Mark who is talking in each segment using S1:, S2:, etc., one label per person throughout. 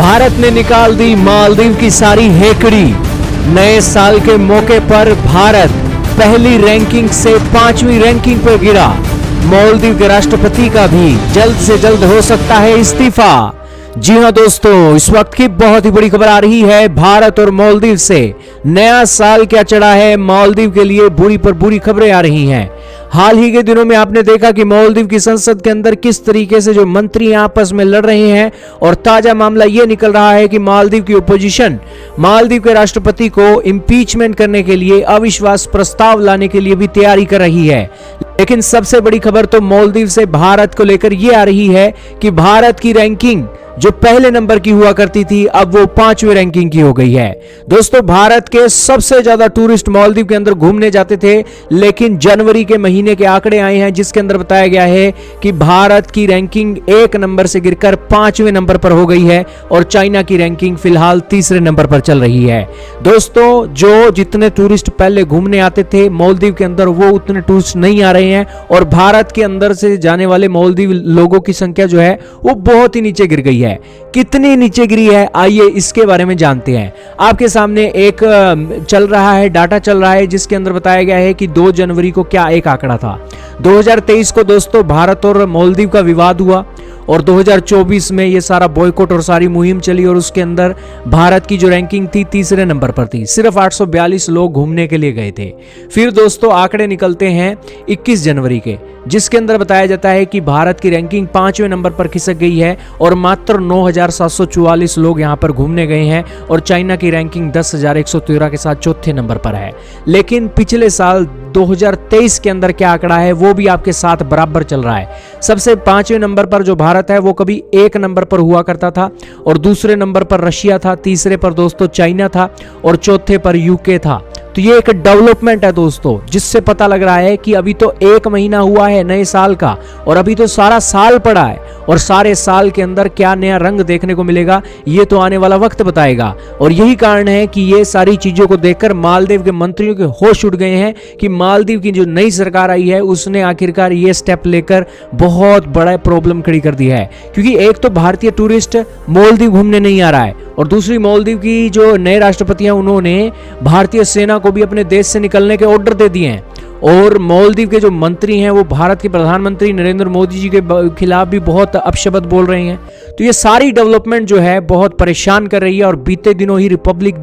S1: भारत ने निकाल दी मालदीव की सारी हेकड़ी। नए साल के मौके पर भारत पहली रैंकिंग से 5वीं रैंकिंग पर गिरा। मालदीव के राष्ट्रपति का भी जल्द से जल्द हो सकता है इस्तीफा। जी हां दोस्तों, इस वक्त की बहुत ही बड़ी खबर आ रही है भारत और मालदीव से। नया साल क्या चढ़ा है, मालदीव के लिए बुरी पर बुरी खबरें आ रही हैं। हाल ही के दिनों में आपने देखा कि मालदीव की संसद के अंदर किस तरीके से जो मंत्री आपस में लड़ रहे हैं, और ताजा मामला यह निकल रहा है कि मालदीव की ओपोजिशन मालदीव के राष्ट्रपति को इंपीचमेंट करने के लिए, अविश्वास प्रस्ताव लाने के लिए भी तैयारी कर रही है। लेकिन सबसे बड़ी खबर तो मालदीव से भारत को लेकर यह आ रही है कि भारत की रैंकिंग जो पहले नंबर की हुआ करती थी, अब वो 5वीं रैंकिंग की हो गई है। दोस्तों, भारत के सबसे ज्यादा टूरिस्ट मालदीव के अंदर घूमने जाते थे, लेकिन जनवरी के महीने के आंकड़े आए हैं जिसके अंदर बताया गया है कि भारत की रैंकिंग 1 नंबर से गिरकर 5वें नंबर पर हो गई है और चाइना की रैंकिंग फिलहाल 3रे नंबर पर चल रही है। दोस्तों, जो जितने टूरिस्ट पहले घूमने आते थे मालदीव के अंदर, वो उतने टूरिस्ट नहीं आ रहे हैं और भारत के अंदर से जाने वाले मालदीव लोगों की संख्या जो है वो बहुत ही नीचे गिर गई है। कितनी नीचे गिरी है, आइए इसके बारे में जानते हैं। आपके सामने एक चल रहा है, डाटा चल रहा है जिसके अंदर बताया गया है कि 2 जनवरी को क्या एक आंकड़ा था। 2023 को दोस्तों भारत और मालदीव का विवाद हुआ और 2024 में ये सारा बॉयकॉट और सारी मुहिम चली और उसके अंदर भारत की जो रैंकिंग थी 3रे नंबर पर थी। सिर्फ 842 लोग घूमने के लिए गए थे। फिर दोस्तों आंकड़े निकलते हैं 21 जनवरी के, जिसके अंदर बताया जाता है कि भारत की रैंकिंग 5वें नंबर पर खिसक गई है और मात्र 9,744 लोग यहां पर घूमने गए हैं और चाइना की रैंकिंग 10,113 के साथ 4थे नंबर पर है। लेकिन पिछले साल 2023 के अंदर क्या आंकड़ा है वो भी आपके साथ बराबर चल रहा है। सबसे 5वें नंबर पर जो भारत है वो कभी 1 नंबर पर हुआ करता था और दूसरे नंबर पर रशिया था, तीसरे पर दोस्तों चाइना था और चौथे पर यूके था। तो ये एक डेवलपमेंट है दोस्तों, जिससे पता लग रहा है कि अभी तो 1 महीना हुआ है नए साल का और अभी तो सारा साल पड़ा है और सारे साल के अंदर क्या नया रंग देखने को मिलेगा ये तो आने वाला वक्त बताएगा। और यही कारण है कि ये सारी चीजों को देखकर मालदीव के मंत्रियों के होश उड़ गए हैं कि मालदीव की जो नई सरकार आई है उसने आखिरकार ये स्टेप लेकर बहुत बड़ा प्रॉब्लम खड़ी कर दी है। क्योंकि एक तो भारतीय टूरिस्ट मालदीव घूमने नहीं आ रहा है और दूसरी मालदीव की जो नए राष्ट्रपति हैं उन्होंने भारतीय सेना को भी अपने देश से निकलने के ऑर्डर दे दिए हैं और मालदीव के जो मंत्री हैं वो भारत के प्रधानमंत्री नरेंद्र मोदी जी के खिलाफ भी बहुत अपशब्द बोल रहे हैं। तो ये सारी डेवलपमेंट जो है बहुत परेशान कर रही है। और बीते दिनों ही रिपब्लिक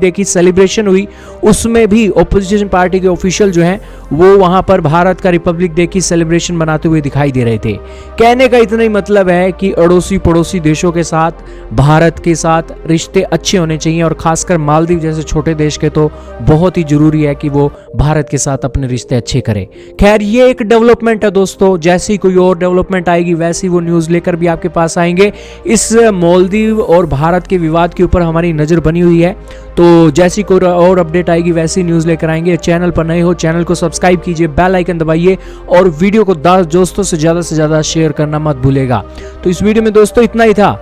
S1: डे की सेलिब्रेशन हुई, उसमें भी ओपोजिशन पार्टी के ऑफिशियल जो हैं वो वहां पर भारत का रिपब्लिक डे की सेलिब्रेशन मनाते हुए दिखाई दे रहे थे। कहने का इतना ही मतलब है कि अड़ोसी पड़ोसी देशों के साथ भारत के साथ रिश्ते अच्छे होने चाहिए और खासकर मालदीव जैसे छोटे देश के तो बहुत ही जरूरी है कि वो भारत के साथ अपने रिश्ते अच्छे करे। खैर, ये एक डेवलपमेंट है दोस्तों, जैसी कोई और डेवलपमेंट आएगी वैसी वो न्यूज लेकर भी आपके पास आएंगे। इस मालदीव और भारत के विवाद के ऊपर हमारी नजर बनी हुई है, तो जैसी कोई और अपडेट आएगी वैसी न्यूज लेकर आएंगे। चैनल पर नए हो चैनल को सब्सक्राइब कीजिए, बेल आइकन दबाइए और वीडियो को 10 दोस्तों से ज्यादा शेयर करना मत भूलेगा। तो इस वीडियो में दोस्तों इतना ही था।